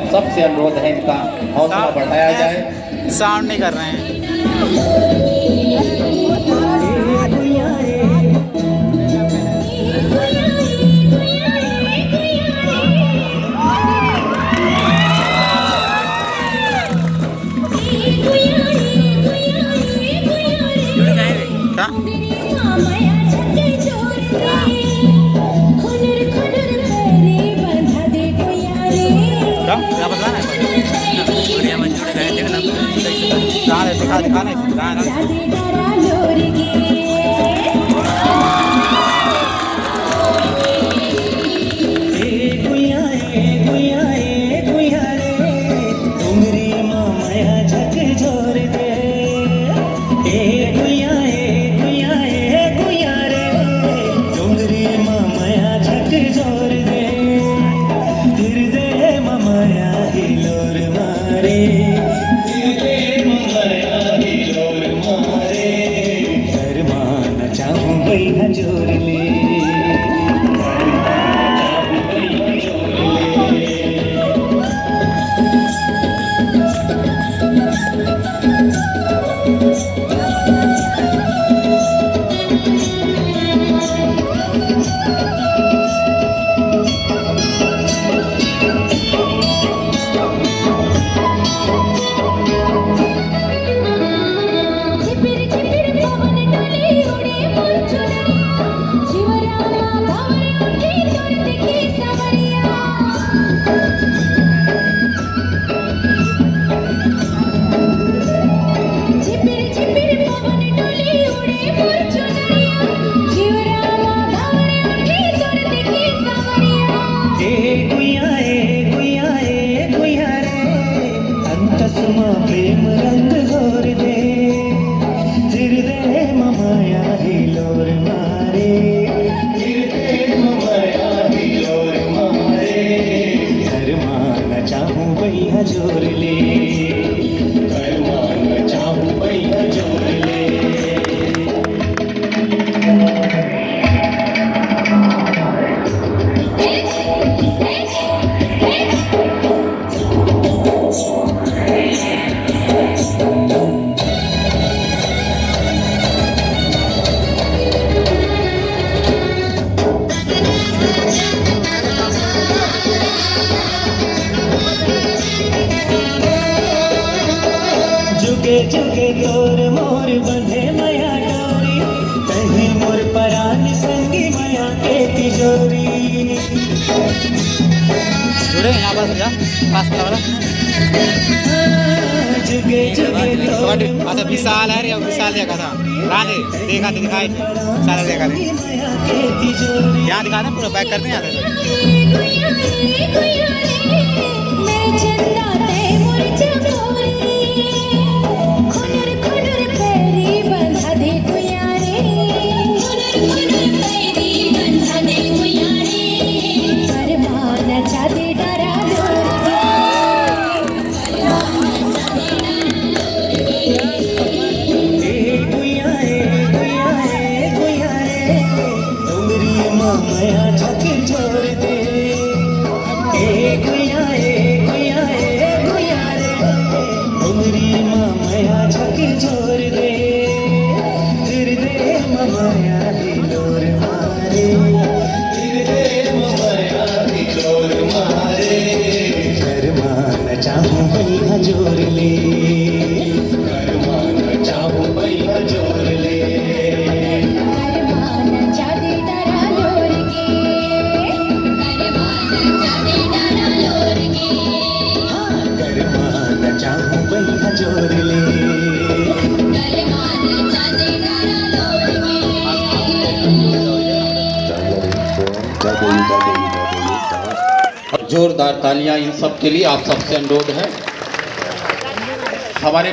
आप सबसे अनुरोध है इनका हौसला बढ़ाया जाए। साउंड नहीं कर रहे हैं। दिखा प्रेम रंग घोर दे हृदय ममाया हिलोर मारे हृदय ममाया हिलोर मारे घर माना चाहूं भैया जोर ले घर माना चाहूं भैया जोर ले। जुगे जुगे तोर मोर बंधे मया डोरी कहीं मोर परान संगी मया के तिजोरी। जुड़े यहाँ पास वाला जुगे जुगे तोर अच्छा विशाल है रे विशाल देखा था राधे देखा तो दिखाई सारा देखा थे यहाँ दिखा पूरा बैक करते हैं मया झक जोर दे गुया रे उमरी मया झक जोर दे हृदय मया हिलोर मारे हृदय मया हिलोर मारे घर मान चाहूं भैया जोर ले घर मान चाहूं भैया जोर ले। चाहूं भैया जोर ले जोरदार तालियां इन सब के लिए आप सबसे अनुरोध है। हमारे